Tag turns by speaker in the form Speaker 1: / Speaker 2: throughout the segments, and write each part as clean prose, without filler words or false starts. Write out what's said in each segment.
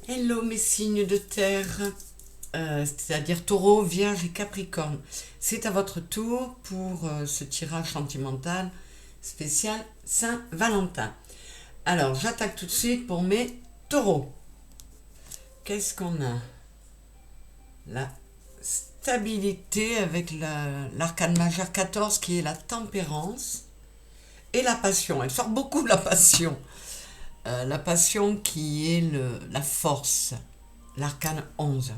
Speaker 1: Hello mes signes de terre, c'est-à-dire Taureau, Vierge et Capricorne. C'est à votre tour pour ce tirage sentimental spécial Saint-Valentin. Alors j'attaque tout de suite pour mes taureaux. Qu'est-ce qu'on a? La stabilité avec l'arcane majeur 14 qui est la tempérance et la passion. Elle sort beaucoup de la passion. La passion qui est la force, l'arcane 11.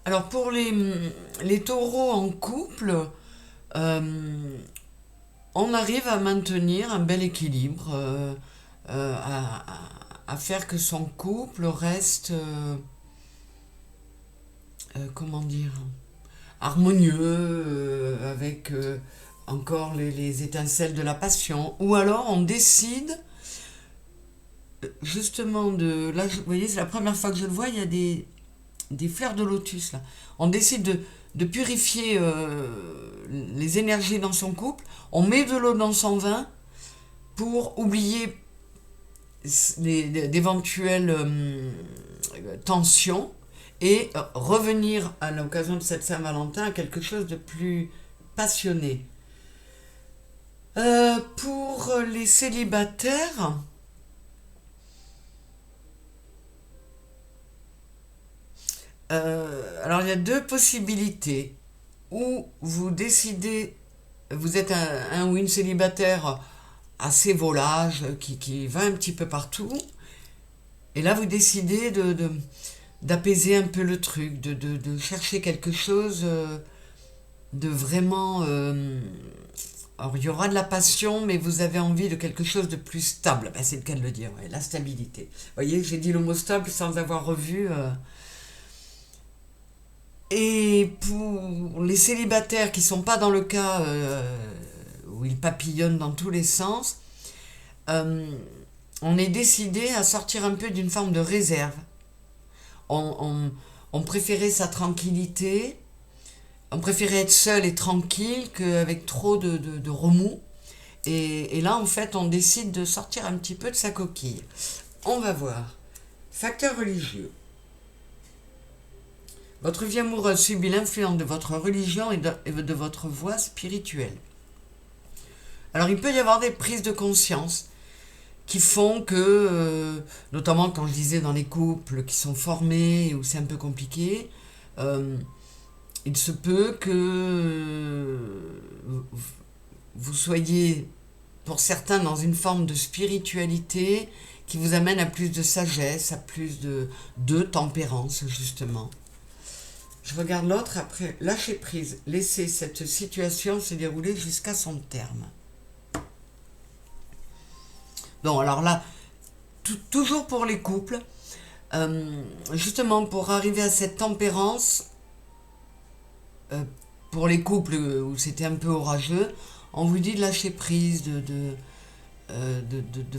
Speaker 1: Alors pour les taureaux en couple, euh, on arrive à maintenir un bel équilibre, à faire que son couple reste, comment dire, harmonieux, avec encore les étincelles de la passion. Ou alors on décide justement de... Là, vous voyez, c'est la première fois que je le vois, il y a des fleurs de lotus là. On décide de purifier les énergies dans son couple. On met de l'eau dans son vin pour oublier d'éventuelles tensions et revenir à l'occasion de cette Saint-Valentin à quelque chose de plus passionné. Pour les célibataires, alors il y a deux possibilités. Ou vous décidez, vous êtes un ou une célibataire assez volage, qui va un petit peu partout, et là vous décidez d'apaiser un peu le truc, de chercher quelque chose de vraiment... alors il y aura de la passion, mais vous avez envie de quelque chose de plus stable. Ben, c'est le cas de le dire, ouais, la stabilité. Vous voyez, j'ai dit le mot stable sans avoir revu... Et pour les célibataires qui ne sont pas dans le cas où ils papillonnent dans tous les sens, euh, on est décidé à sortir un peu d'une forme de réserve. On, on- on préférait sa tranquillité, on préférait être seul et tranquille qu'avec trop de remous. Et là, en fait, on décide de sortir un petit peu de sa coquille. On va voir. Facteur religieux. Votre vie amoureuse subit l'influence de votre religion et de votre voie spirituelle. Alors il peut y avoir des prises de conscience qui font que, notamment quand je disais dans les couples qui sont formés, où c'est un peu compliqué, euh, il se peut que vous soyez, pour certains, dans une forme de spiritualité qui vous amène à plus de sagesse, à plus de tempérance, justement. Je regarde l'autre, après, lâcher prise, laisser cette situation se dérouler jusqu'à son terme. Bon, alors là, toujours pour les couples, justement pour arriver à cette tempérance, euh, pour les couples où c'était un peu orageux, on vous dit de lâcher prise, de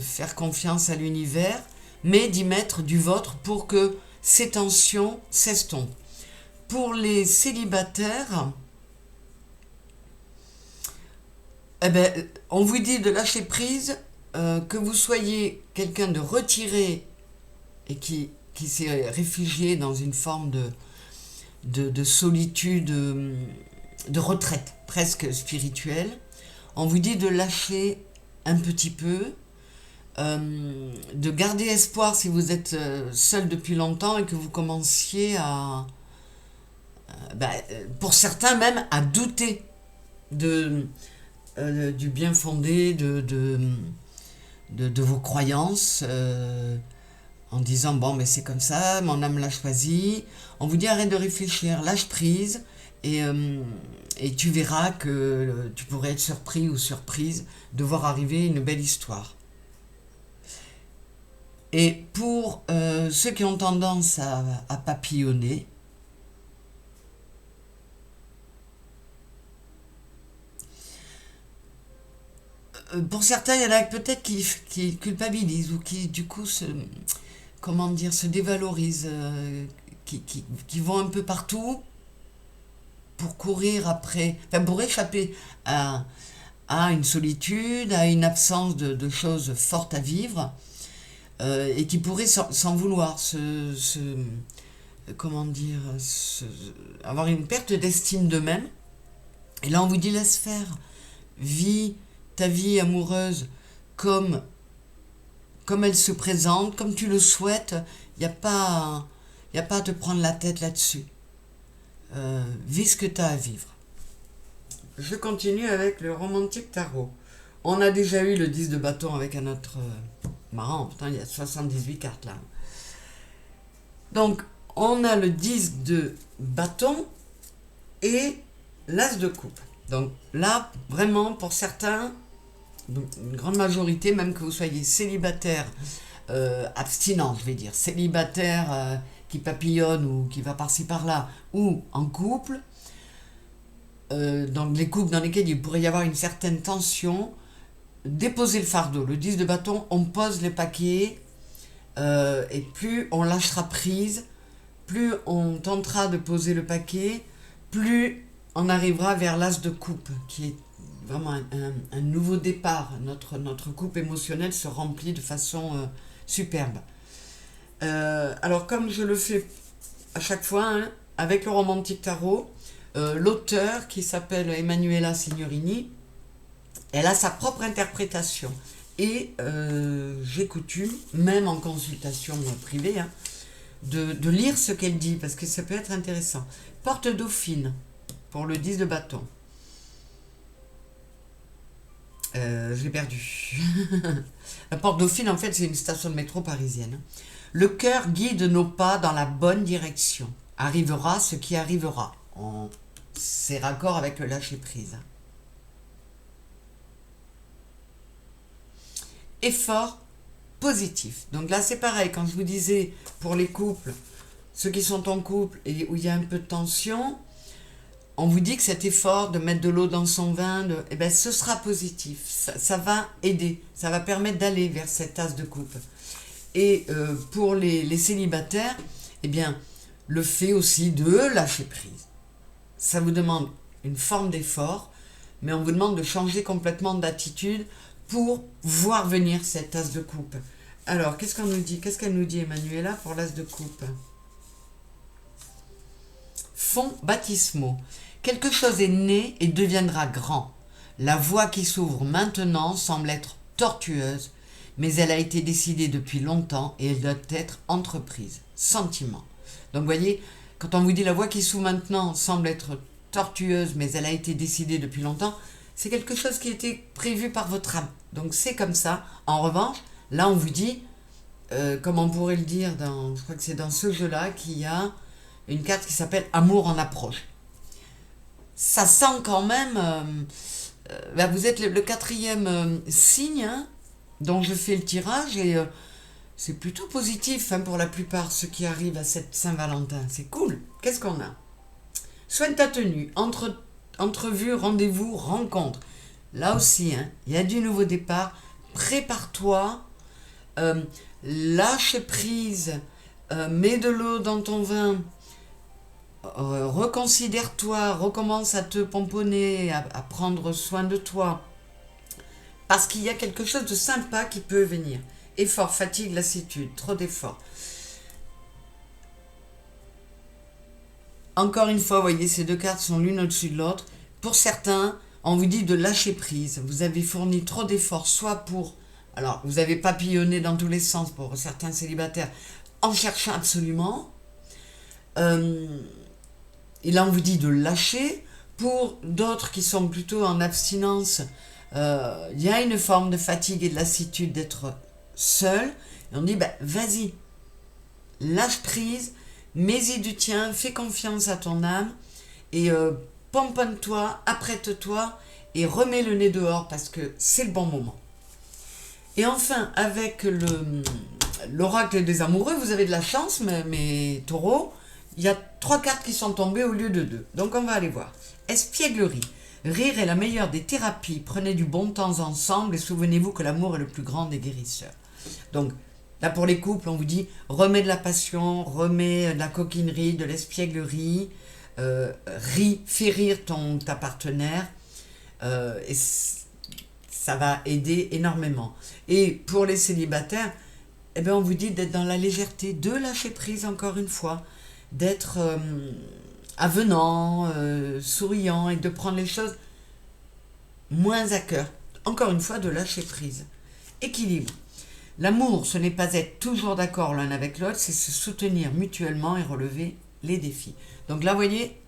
Speaker 1: faire confiance à l'univers, mais d'y mettre du vôtre pour que ces tensions s'estompent. Pour les célibataires, eh ben, on vous dit de lâcher prise, que vous soyez quelqu'un de retiré et qui s'est réfugié dans une forme de solitude, de retraite presque spirituelle. On vous dit de lâcher un petit peu, de garder espoir si vous êtes seul depuis longtemps et que vous commenciez à, pour certains même, à douter du bien fondé de vos croyances, en disant bon mais c'est comme ça, mon âme l'a choisi. On vous dit arrête de réfléchir, lâche prise et tu verras que tu pourrais être surpris ou surprise de voir arriver une belle histoire. Et pour ceux qui ont tendance à papillonner, pour certains il y en a peut-être qui culpabilisent ou qui du coup comment dire, se dévalorisent, qui vont un peu partout pour courir après, enfin pour échapper à une solitude, à une absence de choses fortes à vivre, et qui pourraient s'en vouloir, comment dire, avoir une perte d'estime d'eux-mêmes. Et là, on vous dit laisse faire, vis ta vie amoureuse comme elle se présente, comme tu le souhaites. Il n'y a pas à te prendre la tête là-dessus. Vis ce que tu as à vivre. Je continue avec le romantique tarot. On a déjà eu le 10 de bâton avec un autre... marrant, putain, il y a 78 cartes là. Donc, on a le 10 de bâton et l'as de coupe. Donc là, vraiment, pour certains, une grande majorité, même que vous soyez célibataire, abstinent, je vais dire, célibataire qui papillonne ou qui va par-ci par-là, ou en couple, dans les couples dans lesquels il pourrait y avoir une certaine tension, déposez le fardeau. Le 10 de bâton, on pose les paquets, et plus on lâchera prise, plus on tentera de poser le paquet, plus on arrivera vers l'as de coupe, qui est vraiment un nouveau départ. Notre coupe émotionnelle se remplit de façon superbe. Alors, comme je le fais à chaque fois, hein, avec le romantique tarot, l'auteur, qui s'appelle Emanuela Signorini, elle a sa propre interprétation. Et j'ai coutume, même en consultation privée, hein, de lire ce qu'elle dit, parce que ça peut être intéressant. Porte dauphine, pour le 10 de bâton. J'ai perdu. La porte dauphine, en fait, c'est une station de métro parisienne. Le cœur guide nos pas dans la bonne direction. Arrivera ce qui arrivera. C'est raccord avec le lâcher-prise. Effort positif. Donc là, c'est pareil. Quand je vous disais, pour les couples, ceux qui sont en couple et où il y a un peu de tension, on vous dit que cet effort de mettre de l'eau dans son vin, eh ben, ce sera positif. Ça va aider. Ça va permettre d'aller vers cette tasse de coupe. Et pour les célibataires, eh bien, le fait aussi de lâcher prise. Ça vous demande une forme d'effort, mais on vous demande de changer complètement d'attitude pour voir venir cette tasse de coupe. Alors, qu'est-ce qu'on nous dit? Qu'est-ce qu'elle nous dit, Emanuela, pour l'as de coupe? Fonds baptismaux. Quelque chose est né et deviendra grand. La voie qui s'ouvre maintenant semble être tortueuse, mais elle a été décidée depuis longtemps et elle doit être entreprise. Sentiment. Donc, vous voyez, quand on vous dit la voie qui s'ouvre maintenant semble être tortueuse, mais elle a été décidée depuis longtemps, c'est quelque chose qui a été prévu par votre âme. Donc, c'est comme ça. En revanche, là, on vous dit, comme on pourrait le dire, je crois que c'est dans ce jeu-là, qu'il y a une carte qui s'appelle Amour en approche. Ça sent quand même... vous êtes le quatrième signe, hein, dont je fais le tirage, et c'est plutôt positif, hein, pour la plupart, ceux qui arrivent à cette Saint-Valentin. C'est cool. Qu'est-ce qu'on a? Soigne ta tenue, entrevue, rendez-vous, rencontre. Là aussi, hein, il y a du nouveau départ. Prépare-toi, lâche prise, mets de l'eau dans ton vin, reconsidère-toi, recommence à te pomponner, à prendre soin de toi. Parce qu'il y a quelque chose de sympa qui peut venir. Effort, fatigue, lassitude, trop d'efforts. Encore une fois, vous voyez, ces deux cartes sont l'une au-dessus de l'autre. Pour certains, on vous dit de lâcher prise. Vous avez fourni trop d'efforts, soit pour... Alors, vous avez papillonné dans tous les sens pour certains célibataires, en cherchant absolument. Et là, on vous dit de lâcher. Pour d'autres qui sont plutôt en abstinence, il y a une forme de fatigue et de lassitude d'être seul. Et on dit, vas-y, lâche prise, mets-y du tien, fais confiance à ton âme, et pomponne-toi, apprête-toi, et remets le nez dehors, parce que c'est le bon moment. Et enfin, avec l'oracle des amoureux, vous avez de la chance, mes taureaux, il y a 3 cartes qui sont tombées au lieu de 2. Donc on va aller voir. Espièglerie. Rire est la meilleure des thérapies. Prenez du bon temps ensemble et souvenez-vous que l'amour est le plus grand des guérisseurs. Donc, là pour les couples, on vous dit, remets de la passion, remets de la coquinerie, de l'espièglerie, ris, fais rire ta partenaire. Et ça va aider énormément. Et pour les célibataires, eh bien, on vous dit d'être dans la légèreté, de lâcher prise encore une fois, d'être avenant, souriant et de prendre les choses moins à cœur. Encore une fois, de lâcher prise. Équilibre. L'amour, ce n'est pas être toujours d'accord l'un avec l'autre, c'est se soutenir mutuellement et relever les défis. Donc là, vous voyez,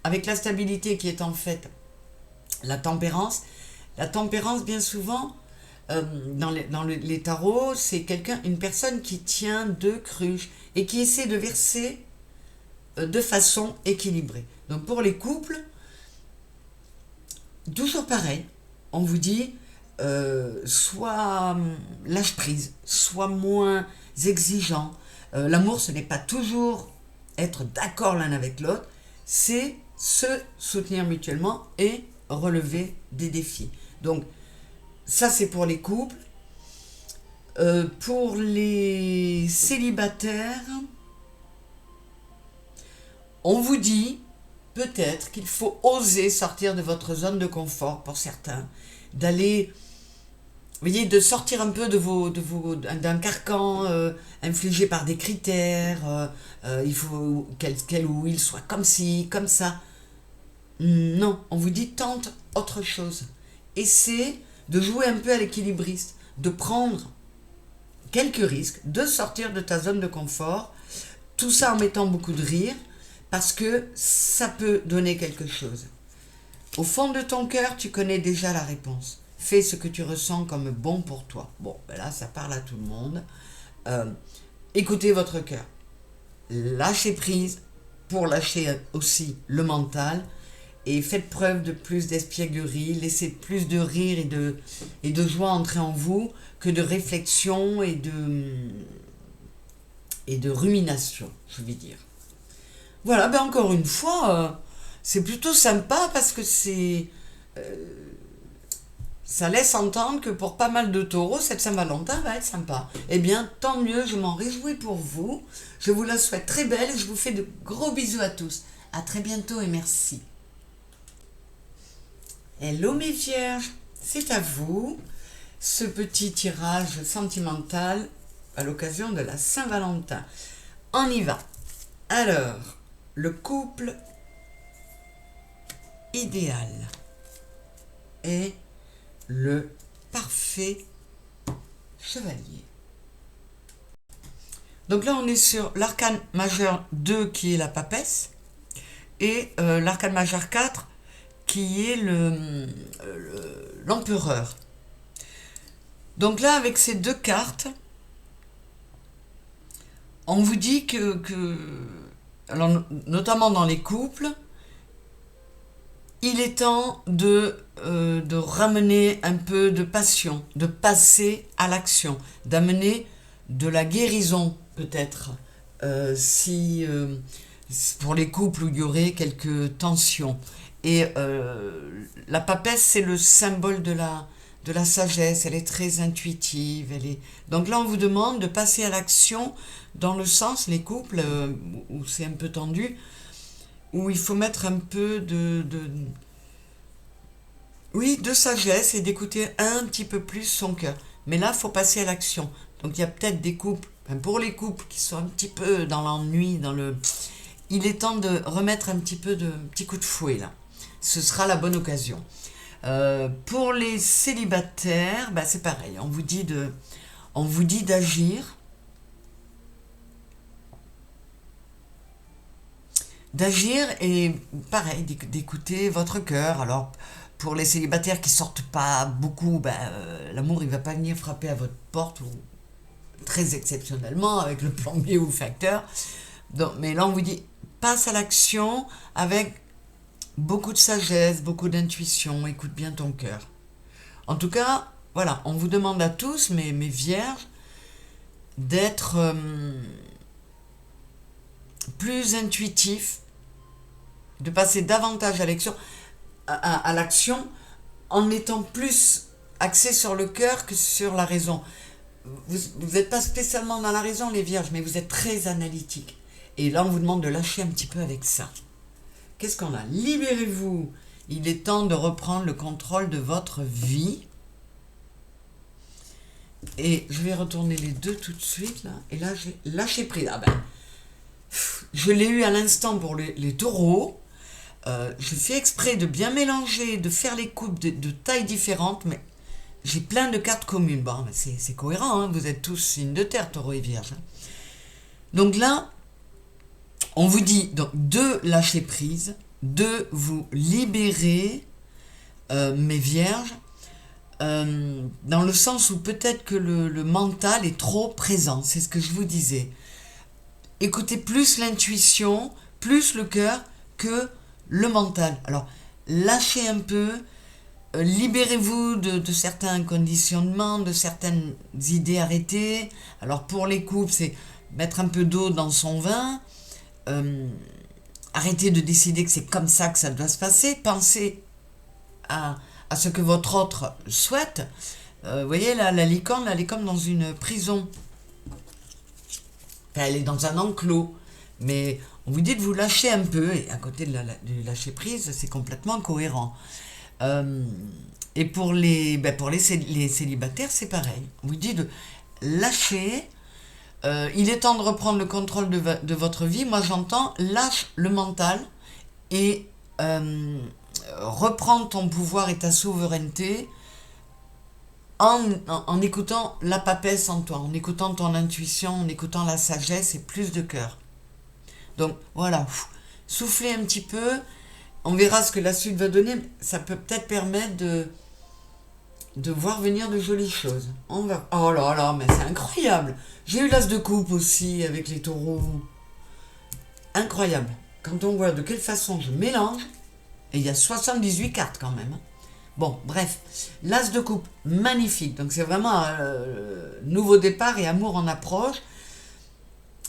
Speaker 1: avec la stabilité qui est en fait la tempérance, bien souvent, dans les tarots, c'est une personne qui tient deux cruches et qui essaie de verser de façon équilibrée. Donc pour les couples, toujours pareil, on vous dit soit lâche prise, soit moins exigeant. L'amour, ce n'est pas toujours être d'accord l'un avec l'autre, c'est se soutenir mutuellement et relever des défis. Donc ça, c'est pour les couples. Pour les célibataires, on vous dit peut-être qu'il faut oser sortir de votre zone de confort pour certains, d'aller, vous voyez, de sortir un peu d'un carcan infligé par des critères. Il faut qu'elle ou il soit comme ci, comme ça. Non, on vous dit tente autre chose. Essaie de jouer un peu à l'équilibriste, de prendre quelques risques, de sortir de ta zone de confort, tout ça en mettant beaucoup de rire, parce que ça peut donner quelque chose. Au fond de ton cœur, tu connais déjà la réponse. Fais ce que tu ressens comme bon pour toi. Bon, ben là, ça parle à tout le monde. Écoutez votre cœur. Lâchez prise pour lâcher aussi le mental et faites preuve de plus d'espièglerie, laissez plus de rire et de joie entrer en vous que de réflexion et de rumination, je vais dire. Voilà, ben encore une fois, c'est plutôt sympa parce que ça laisse entendre que pour pas mal de taureaux, cette Saint-Valentin va être sympa. Eh bien, tant mieux, je m'en réjouis pour vous. Je vous la souhaite très belle et je vous fais de gros bisous à tous. À très bientôt et merci. Hello mes vierges, c'est à vous ce petit tirage sentimental à l'occasion de la Saint-Valentin. On y va. Alors, le couple idéal est le parfait chevalier. Donc là, on est sur l'arcane majeur 2 qui est la papesse et l'arcane majeur 4 qui est l'empereur. Donc là, avec ces deux cartes, on vous dit alors, notamment dans les couples, il est temps de ramener un peu de passion, de passer à l'action, d'amener de la guérison peut-être, si pour les couples où il y aurait quelques tensions. Et la papesse, c'est le symbole de la sagesse, elle est très intuitive. Donc là, on vous demande de passer à l'action dans le sens, les couples où c'est un peu tendu, où il faut mettre un peu de sagesse et d'écouter un petit peu plus son cœur. Mais là, il faut passer à l'action. Donc il y a peut-être des couples, pour les couples qui sont un petit peu dans l'ennui, il est temps de remettre un petit coup de fouet là. Ce sera la bonne occasion. Pour les célibataires, c'est pareil. On vous dit d'agir. D'agir et pareil, d'écouter votre cœur. Alors, pour les célibataires qui sortent pas beaucoup, l'amour il va pas venir frapper à votre porte, ou très exceptionnellement avec le plombier ou le facteur. Donc, mais là, on vous dit passe à l'action avec beaucoup de sagesse, beaucoup d'intuition, écoute bien ton cœur. En tout cas, voilà, on vous demande à tous, mes vierges, d'être plus intuitifs, de passer davantage à l'action en étant plus axé sur le cœur que sur la raison. Vous n'êtes pas spécialement dans la raison, les vierges, mais vous êtes très analytiques. Et là, on vous demande de lâcher un petit peu avec ça. Qu'est-ce qu'on a? Libérez-vous. Il est temps de reprendre le contrôle de votre vie. Et je vais retourner les deux tout de suite, là. Et là, j'ai lâché prise. Ah ben, je l'ai eu à l'instant pour les taureaux. Je fais exprès de bien mélanger, de faire les coupes de tailles différentes, mais j'ai plein de cartes communes. Bon, ben c'est cohérent, hein, vous êtes tous signes de terre, taureau et vierge. Hein. Donc là, on vous dit donc, de lâcher prise, de vous libérer, mes vierges, dans le sens où peut-être que le mental est trop présent, c'est ce que je vous disais. Écoutez plus l'intuition, plus le cœur que le mental. Alors, lâchez un peu, libérez-vous de certains conditionnements, de certaines idées arrêtées. Alors, pour les couples, c'est mettre un peu d'eau dans son vin, arrêtez de décider que c'est comme ça que ça doit se passer, pensez à ce que votre autre souhaite. Vous voyez, là, la licorne, elle est comme dans une prison. Enfin, elle est dans un enclos. Mais on vous dit de vous lâcher un peu, et à côté du lâcher prise, c'est complètement cohérent. Et pour les célibataires, c'est pareil. On vous dit de lâcher. Il est temps de reprendre le contrôle de votre vie. Moi, j'entends, lâche le mental et reprends ton pouvoir et ta souveraineté en écoutant la papesse en toi, en écoutant ton intuition, en écoutant la sagesse et plus de cœur. Donc voilà, soufflez un petit peu, on verra ce que la suite va donner, ça peut peut-être permettre de voir venir de jolies choses. On va... Oh là là, mais c'est incroyable. J'ai eu l'as de coupe aussi avec les taureaux. Incroyable. Quand on voit de quelle façon je mélange, et il y a 78 cartes quand même. Bon, bref, l'as de coupe, magnifique. Donc c'est vraiment un nouveau départ et amour en approche.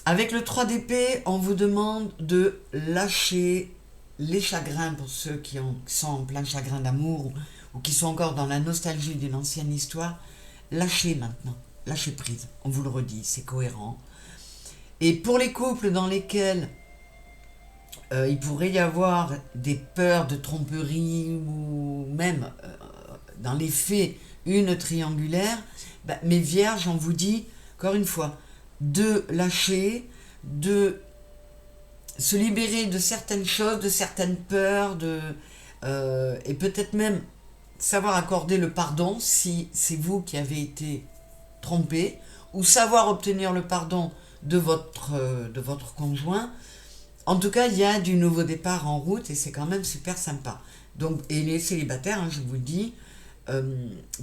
Speaker 1: Avec le 3 d'épée, on vous demande de lâcher les chagrins pour ceux qui sont en plein chagrin d'amour ou qui sont encore dans la nostalgie d'une ancienne histoire. Lâchez maintenant, lâchez prise. On vous le redit, c'est cohérent. Et pour les couples dans lesquels il pourrait y avoir des peurs de tromperie ou même, dans les faits, une triangulaire, mes vierges, on vous dit, encore une fois, de lâcher, de se libérer de certaines choses, de certaines peurs, et peut-être même savoir accorder le pardon si c'est vous qui avez été trompé, ou savoir obtenir le pardon de votre conjoint. En tout cas, il y a du nouveau départ en route et c'est quand même super sympa. Donc, et les célibataires, hein, je vous le dis,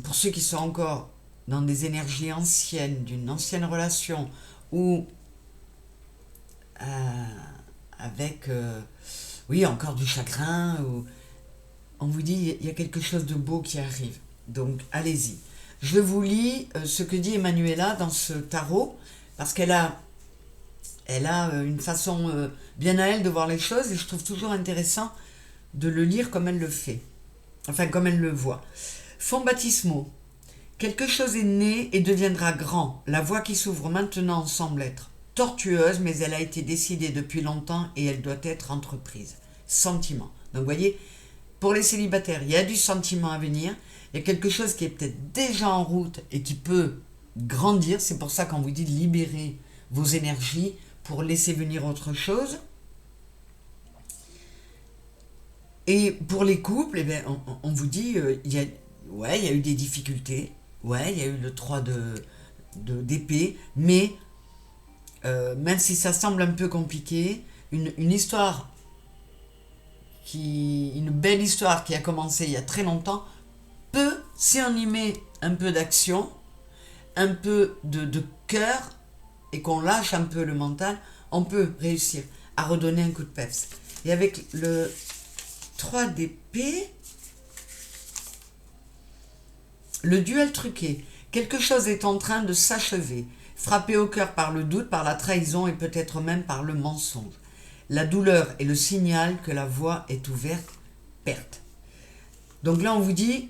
Speaker 1: pour ceux qui sont encore dans des énergies anciennes, d'une ancienne relation, ou avec, oui, encore du chagrin, ou, on vous dit, il y a quelque chose de beau qui arrive. Donc, allez-y. Je vous lis ce que dit Emanuela dans ce tarot, parce qu'elle a une façon bien à elle de voir les choses, et je trouve toujours intéressant de le lire comme elle le fait. Enfin, comme elle le voit. Fonds baptismaux. Quelque chose est né et deviendra grand. La voie qui s'ouvre maintenant semble être tortueuse, mais elle a été décidée depuis longtemps et elle doit être entreprise. Sentiment. Donc, vous voyez, pour les célibataires, il y a du sentiment à venir. Il y a quelque chose qui est peut-être déjà en route et qui peut grandir. C'est pour ça qu'on vous dit de libérer vos énergies pour laisser venir autre chose. Et pour les couples, eh bien, on vous dit, il y a eu des difficultés, ouais, il y a eu le 3 d'épée, mais même si ça semble un peu compliqué, une histoire, une belle histoire qui a commencé il y a très longtemps, peut, si on y met un peu d'action, un peu de cœur, et qu'on lâche un peu le mental, on peut réussir à redonner un coup de peps. Et avec le 3 d'épée, le duel truqué. Quelque chose est en train de s'achever, frappé au cœur par le doute, par la trahison et peut-être même par le mensonge. La douleur est le signal que la voie est ouverte, perte. Donc là, on vous dit,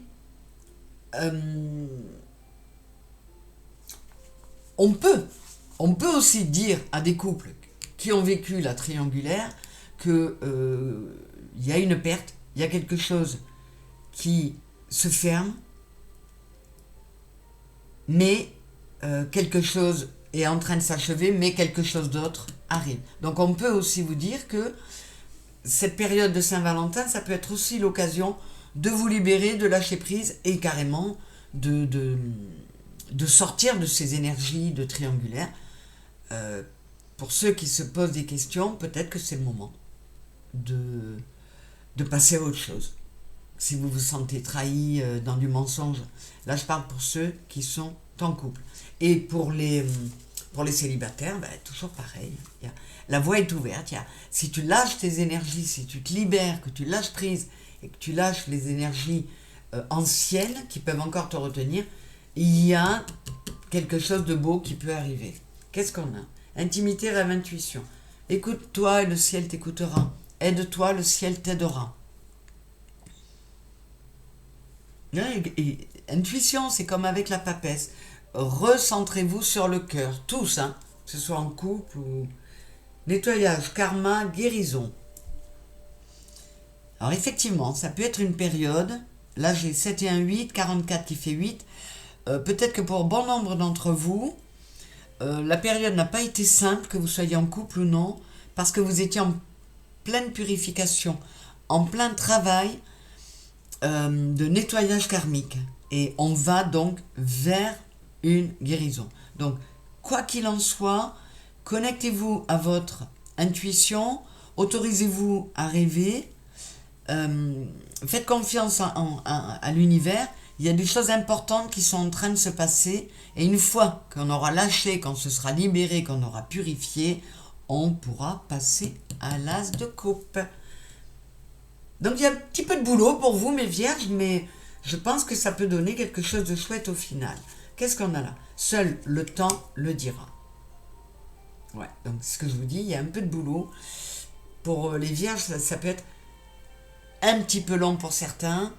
Speaker 1: on peut aussi dire à des couples qui ont vécu la triangulaire que y a une perte, il y a quelque chose qui se ferme, mais quelque chose est en train de s'achever, mais quelque chose d'autre arrive. Donc on peut aussi vous dire que cette période de Saint-Valentin, ça peut être aussi l'occasion de vous libérer, de lâcher prise et carrément de sortir de ces énergies de triangulaire. Pour ceux qui se posent des questions, peut-être que c'est le moment de passer à autre chose. Si vous vous sentez trahi dans du mensonge, là je parle pour ceux qui sont en couple. Et pour les célibataires, toujours pareil. La voie est ouverte. Si tu lâches tes énergies, si tu te libères, que tu lâches prise et que tu lâches les énergies anciennes qui peuvent encore te retenir, il y a quelque chose de beau qui peut arriver. Qu'est-ce qu'on a? Intimité, rêve, intuition. Écoute-toi et le ciel t'écoutera. Aide-toi, le ciel t'aidera. Et intuition, c'est comme avec la papesse. Recentrez-vous sur le cœur, tous, que ce soit en couple ou nettoyage, karma, guérison. Alors effectivement, ça peut être une période, là j'ai 7 et 1, 8, 44 qui fait 8, peut-être que pour bon nombre d'entre vous, la période n'a pas été simple, que vous soyez en couple ou non, parce que vous étiez en pleine purification, en plein travail de nettoyage karmique. Et on va donc vers une guérison. Donc, quoi qu'il en soit, connectez-vous à votre intuition, autorisez-vous à rêver, faites confiance à l'univers. Il y a des choses importantes qui sont en train de se passer et une fois qu'on aura lâché, qu'on se sera libéré, qu'on aura purifié, on pourra passer à l'as de coupe. Donc il y a un petit peu de boulot pour vous mes vierges, mais je pense que ça peut donner quelque chose de chouette au final. Qu'est-ce qu'on a là? Seul le temps le dira. Ouais, donc ce que je vous dis, il y a un peu de boulot. Pour les vierges, ça peut être un petit peu long pour certains.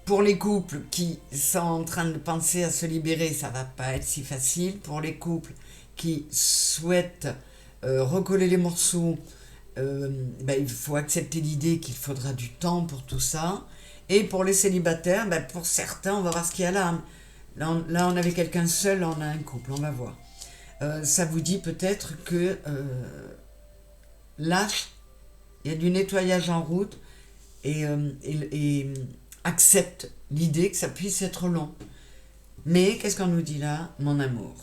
Speaker 1: Pour les couples qui sont en train de penser à se libérer, ça va pas être si facile. Pour les couples qui souhaitent recoller les morceaux, il faut accepter l'idée qu'il faudra du temps pour tout ça. Et pour les célibataires, pour certains, on va voir ce qu'il y a là. Là, on avait quelqu'un seul, on a un couple, on va voir. Ça vous dit peut-être que lâche, il y a du nettoyage en route et accepte l'idée que ça puisse être long. Mais qu'est-ce qu'on nous dit là? Mon amour.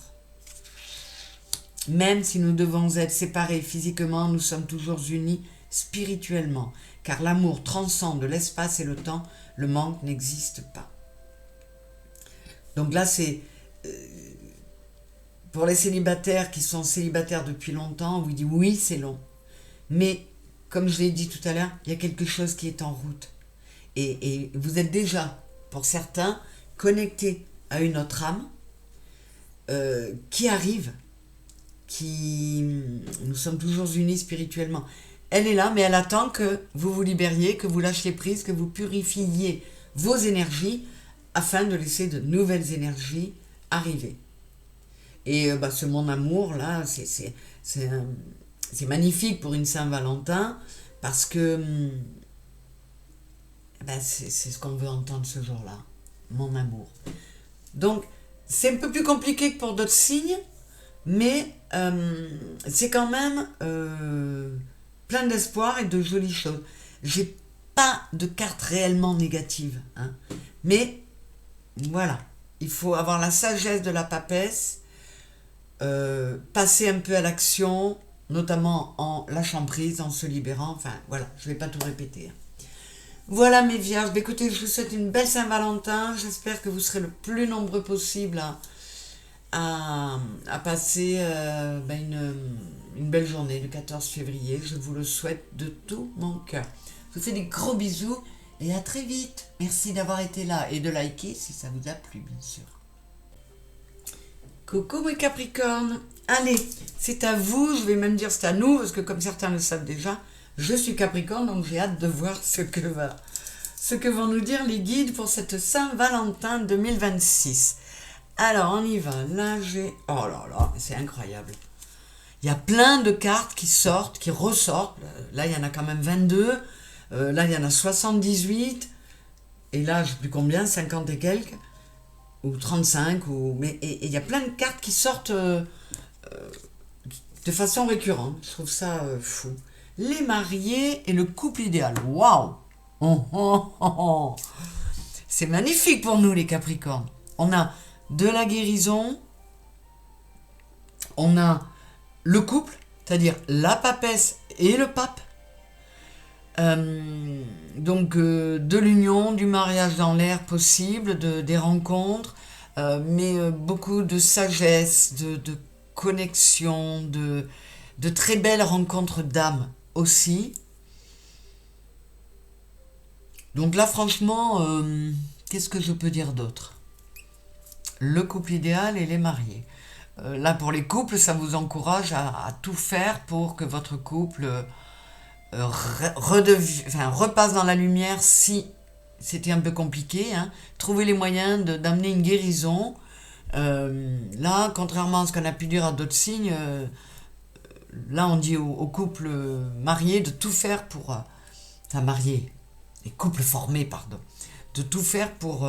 Speaker 1: Même si nous devons être séparés physiquement, nous sommes toujours unis spirituellement, car l'amour transcende l'espace et le temps, le manque n'existe pas. Donc là, c'est pour les célibataires qui sont célibataires depuis longtemps, on vous dit oui, c'est long. Mais, comme je l'ai dit tout à l'heure, il y a quelque chose qui est en route. Et vous êtes déjà, pour certains, connectés à une autre âme qui arrive, nous sommes toujours unis spirituellement. Elle est là, mais elle attend que vous vous libériez, que vous lâchiez prise, que vous purifiez vos énergies afin de laisser de nouvelles énergies arriver. Et ce mon amour là, c'est magnifique pour une Saint-Valentin parce que c'est ce qu'on veut entendre ce jour-là, mon amour. Donc c'est un peu plus compliqué que pour d'autres signes, mais c'est quand même plein d'espoir et de jolies choses. J'ai pas de carte réellement négative, mais voilà, il faut avoir la sagesse de la papesse, passer un peu à l'action, notamment en lâchant prise, en se libérant, enfin voilà, je vais pas tout répéter. Voilà mes vierges, écoutez, je vous souhaite une belle Saint-Valentin, j'espère que vous serez le plus nombreux possible à passer une belle journée le 14 février, je vous le souhaite de tout mon cœur. Je vous fais des gros bisous et à très vite. Merci d'avoir été là et de liker si ça vous a plu, bien sûr. Coucou mes Capricornes. Allez, c'est à vous, je vais même dire c'est à nous, parce que comme certains le savent déjà, je suis Capricorne, donc j'ai hâte de voir ce que vont nous dire les guides pour cette Saint-Valentin 2026. Alors, on y va. Là, oh là là, c'est incroyable. Il y a plein de cartes qui sortent, qui ressortent. Là, il y en a quand même 22. Là, il y en a 78. Et là, je ne sais plus combien, 50 et quelques, ou 35, mais il y a plein de cartes qui sortent de façon récurrente. Je trouve ça fou. Les mariés et le couple idéal. Waouh! Oh, oh, oh, oh. C'est magnifique pour nous, les Capricornes. On a de la guérison, on a le couple, c'est-à-dire la papesse et le pape. Donc de l'union, du mariage dans l'air possible, des rencontres, mais beaucoup de sagesse, de connexion, de très belles rencontres d'âmes aussi. Donc là, franchement, qu'est-ce que je peux dire d'autre? Le couple idéal et les mariés. Là, pour les couples, ça vous encourage à tout faire pour que votre couple repasse dans la lumière si c'était un peu compliqué. Hein. Trouver les moyens d'amener une guérison. Là, contrairement à ce qu'on a pu dire à d'autres signes, là, on dit aux couples mariés de tout faire pour... enfin, mariés, les couples formés, pardon. De tout faire pour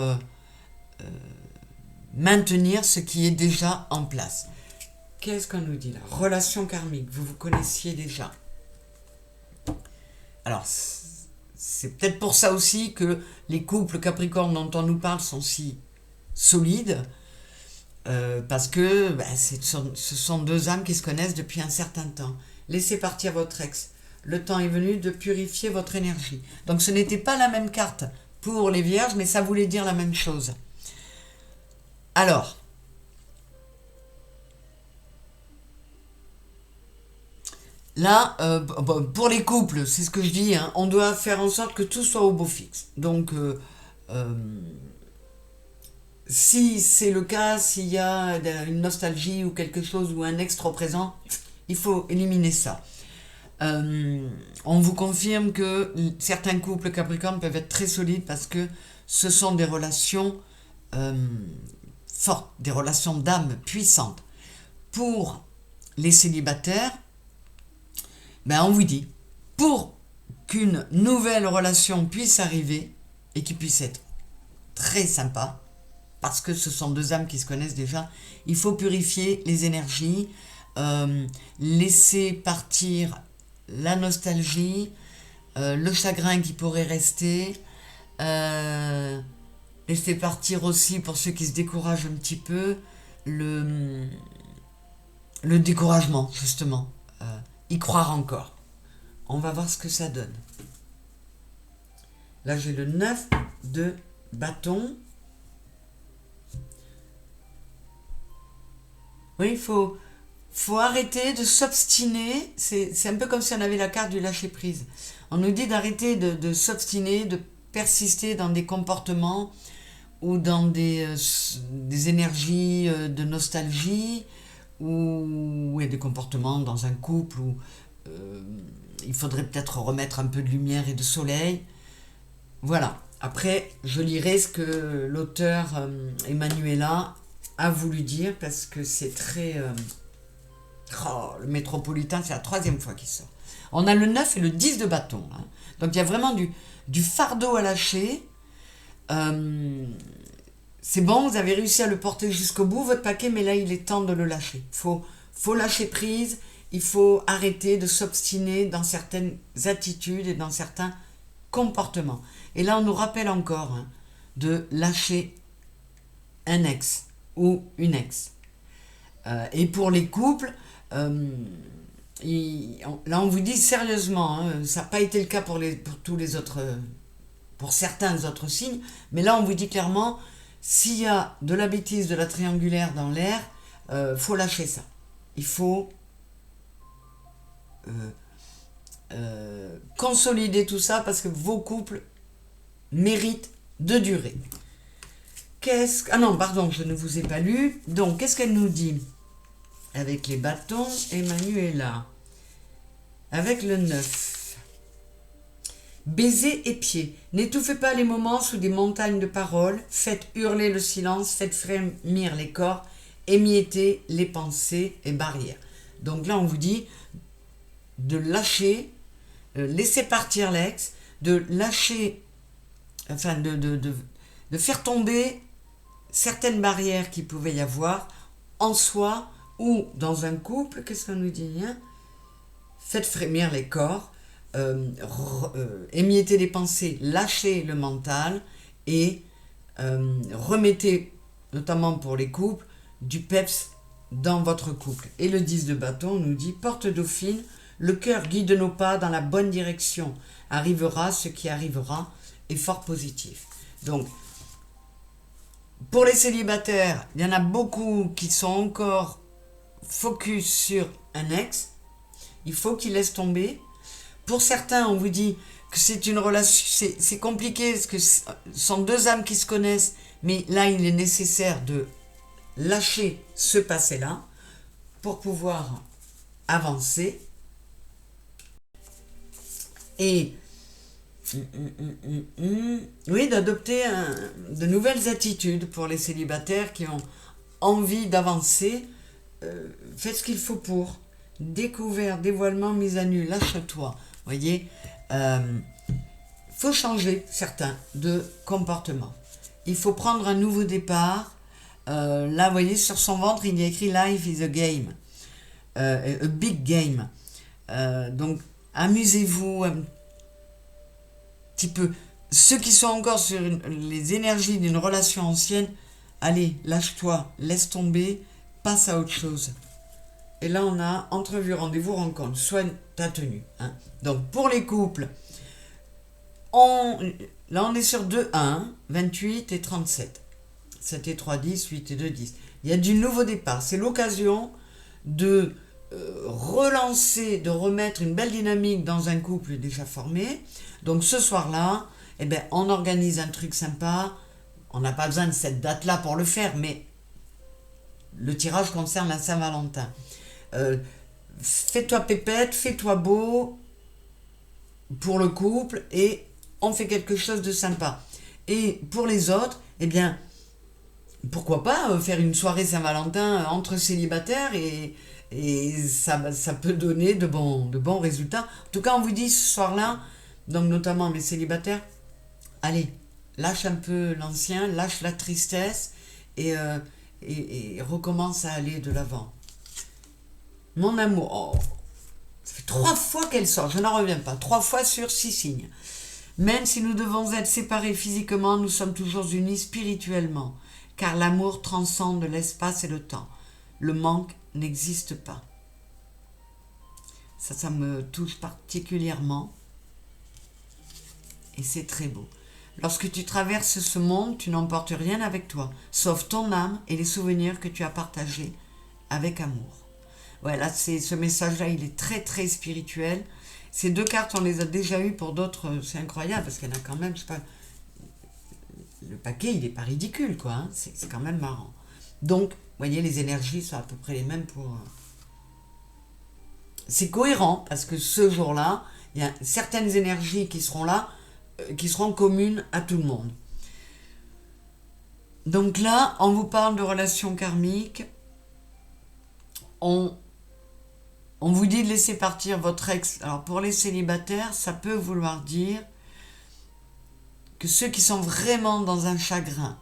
Speaker 1: maintenir ce qui est déjà en place. Qu'est-ce qu'on nous dit là? Relation karmique, vous vous connaissiez déjà. Alors, c'est peut-être pour ça aussi que les couples Capricorne dont on nous parle sont si solides, parce que ce sont deux âmes qui se connaissent depuis un certain temps. Laissez partir votre ex. Le temps est venu de purifier votre énergie. Donc ce n'était pas la même carte pour les vierges, mais ça voulait dire la même chose. Alors, là, pour les couples, c'est ce que je dis, hein, on doit faire en sorte que tout soit au beau fixe. Donc, si c'est le cas, s'il y a une nostalgie ou quelque chose ou un ex trop présent, il faut éliminer ça. On vous confirme que certains couples Capricorne peuvent être très solides parce que ce sont des relations fortes, des relations d'âme puissantes. Pour les célibataires, on vous dit, pour qu'une nouvelle relation puisse arriver et qui puisse être très sympa, parce que ce sont deux âmes qui se connaissent déjà, il faut purifier les énergies, laisser partir la nostalgie, le chagrin qui pourrait rester, laisser partir aussi, pour ceux qui se découragent un petit peu, le découragement, justement. Y croire encore. On va voir ce que ça donne. Là, j'ai le 9 de bâton. Oui, il faut arrêter de s'obstiner. C'est un peu comme si on avait la carte du lâcher-prise. On nous dit d'arrêter de s'obstiner, de persister dans des comportements ou dans des énergies de nostalgie, ou des comportements dans un couple où il faudrait peut-être remettre un peu de lumière et de soleil. Voilà. Après, je lirai ce que l'auteur Emanuela a voulu dire, parce que c'est très... le métropolitain, c'est la 3e fois qu'il sort. On a le 9 et le 10 de bâton. Hein. Donc il y a vraiment du fardeau à lâcher. C'est bon, vous avez réussi à le porter jusqu'au bout, votre paquet, mais là, il est temps de le lâcher. Faut lâcher prise, il faut arrêter de s'obstiner dans certaines attitudes et dans certains comportements. Et là, on nous rappelle encore de lâcher un ex ou une ex. Et pour les couples, là, on vous dit sérieusement, ça n'a pas été le cas pour tous les autres, pour certains autres signes, mais là, on vous dit clairement, s'il y a de la bêtise, de la triangulaire dans l'air, faut lâcher ça. Il faut consolider tout ça, parce que vos couples méritent de durer. Ah non, pardon, je ne vous ai pas lu. Donc, qu'est-ce qu'elle nous dit? Avec les bâtons, Emanuela. Avec le 9. Baisers et pieds. N'étouffez pas les moments sous des montagnes de paroles. Faites hurler le silence, faites frémir les corps, émiettez les pensées et barrières. Donc là, on vous dit de lâcher, laisser partir l'ex, de lâcher enfin de faire tomber certaines barrières qu'il pouvait y avoir en soi ou dans un couple. Qu'est-ce qu'on nous dit, hein? Faites frémir les corps, émiettez les pensées, lâchez le mental et remettez, notamment pour les couples, du peps dans votre couple. Et le 10 de bâton nous dit: porte dauphine, le cœur guide nos pas dans la bonne direction. Arrivera ce qui arrivera, est fort positif. Donc, pour les célibataires, il y en a beaucoup qui sont encore focus sur un ex. Il faut qu'ils laissent tomber. Pour certains, on vous dit que c'est une relation, c'est compliqué parce que ce sont deux âmes qui se connaissent, mais là, il est nécessaire de lâcher ce passé-là pour pouvoir avancer. Et oui, d'adopter de nouvelles attitudes pour les célibataires qui ont envie d'avancer. Faites ce qu'il faut pour. Découvert, dévoilement, mise à nu, lâche-toi. Vous voyez, faut changer certains de comportement. Il faut prendre un nouveau départ. Là, vous voyez, sur son ventre, il y a écrit Life is a game, a big game. Donc, amusez-vous un petit peu. Ceux qui sont encore sur les énergies d'une relation ancienne, allez, lâche-toi, laisse tomber, passe à autre chose. Et là, on a entrevue, rendez-vous, rencontre, soigne ta tenue. Hein. Donc, pour les couples, là, on est sur 2, 1, 28 et 37. 7 et 3, 10, 8 et 2, 10. Il y a du nouveau départ. C'est l'occasion de relancer, de remettre une belle dynamique dans un couple déjà formé. Donc, ce soir-là, eh ben, on organise un truc sympa. On n'a pas besoin de cette date-là pour le faire, mais le tirage concerne la Saint-Valentin. Fais-toi pépette, fais-toi beau pour le couple et on fait quelque chose de sympa. Et pour les autres, eh bien, pourquoi pas faire une soirée Saint-Valentin entre célibataires et ça peut donner de bons résultats. En tout cas, on vous dit ce soir-là, donc notamment mes célibataires, allez, lâche un peu l'ancien, lâche la tristesse et recommence à aller de l'avant. Mon amour, oh, ça fait 3 fois qu'elle sort, je n'en reviens pas, 3 fois sur 6 signes. Même si nous devons être séparés physiquement, nous sommes toujours unis spirituellement, car l'amour transcende l'espace et le temps. Le manque n'existe pas. Ça me touche particulièrement et c'est très beau. Lorsque tu traverses ce monde, tu n'emportes rien avec toi, sauf ton âme et les souvenirs que tu as partagés avec amour. Voilà, ce message-là, il est très très spirituel. Ces 2 cartes, on les a déjà eues pour d'autres, c'est incroyable, parce qu'il y en a quand même, je sais pas, le paquet, il n'est pas ridicule, quoi, hein, c'est quand même marrant. Donc, vous voyez, les énergies sont à peu près les mêmes pour... C'est cohérent, parce que ce jour-là, il y a certaines énergies qui seront là, qui seront communes à tout le monde. Donc là, on vous parle de relations karmiques, on vous dit de laisser partir votre ex. Alors pour les célibataires, ça peut vouloir dire que ceux qui sont vraiment dans un chagrin,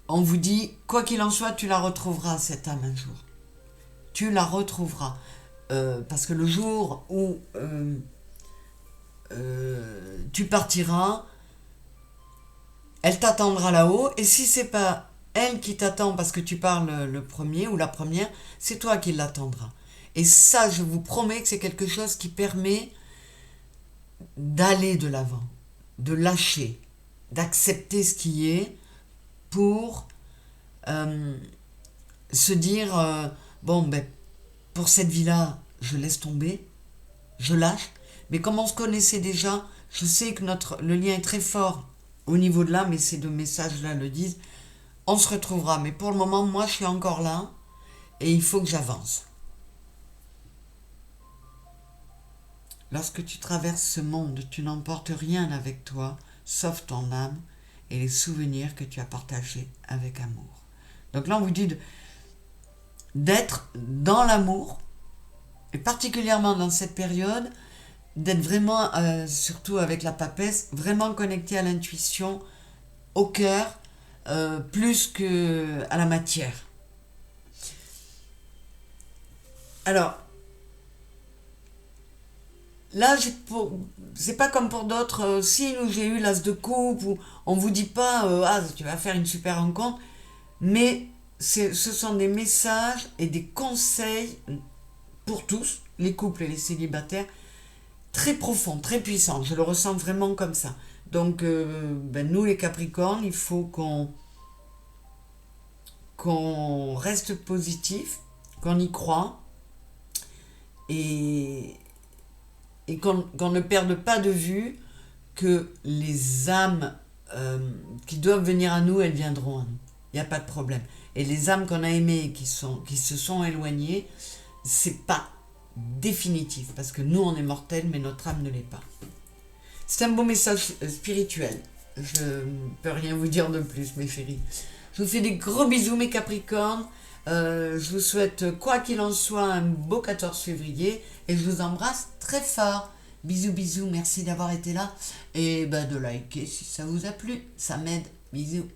Speaker 1: on vous dit, quoi qu'il en soit, tu la retrouveras, cette âme, un jour. Tu la retrouveras. Parce que le jour où tu partiras, elle t'attendra là-haut. Et si c'est pas elle qui t'attend parce que tu parles le premier ou la première, c'est toi qui l'attendras. Et ça, je vous promets que c'est quelque chose qui permet d'aller de l'avant, de lâcher, d'accepter ce qui est pour se dire, bon, ben, pour cette vie-là, je laisse tomber, je lâche. Mais comme on se connaissait déjà, je sais que le lien est très fort au niveau de l'âme, et ces 2 messages-là le disent. On se retrouvera, mais pour le moment, moi, je suis encore là, et il faut que j'avance. Lorsque tu traverses ce monde, tu n'emportes rien avec toi, sauf ton âme et les souvenirs que tu as partagés avec amour. Donc là, on vous dit d'être dans l'amour, et particulièrement dans cette période, d'être vraiment, surtout avec la papesse, vraiment connecté à l'intuition, au cœur, plus que à la matière. Alors, là, c'est pas comme pour d'autres. Si nous j'ai eu l'as de coupe, ou on vous dit pas, ah, tu vas faire une super rencontre, mais ce sont des messages et des conseils pour tous, les couples et les célibataires, très profonds, très puissants. Je le ressens vraiment comme ça. Donc, nous les Capricornes, il faut qu'on reste positif, qu'on y croit et, qu'on ne perde pas de vue que les âmes qui doivent venir à nous, elles viendront à nous. Il n'y a pas de problème. Et les âmes qu'on a aimées qui se sont éloignées, c'est pas définitif, parce que nous on est mortels, mais notre âme ne l'est pas. C'est un beau message spirituel. Je ne peux rien vous dire de plus, mes chéris. Je vous fais des gros bisous, mes Capricornes. Je vous souhaite, quoi qu'il en soit, un beau 14 février. Et je vous embrasse très fort. Bisous, bisous. Merci d'avoir été là. Et de liker si ça vous a plu. Ça m'aide. Bisous.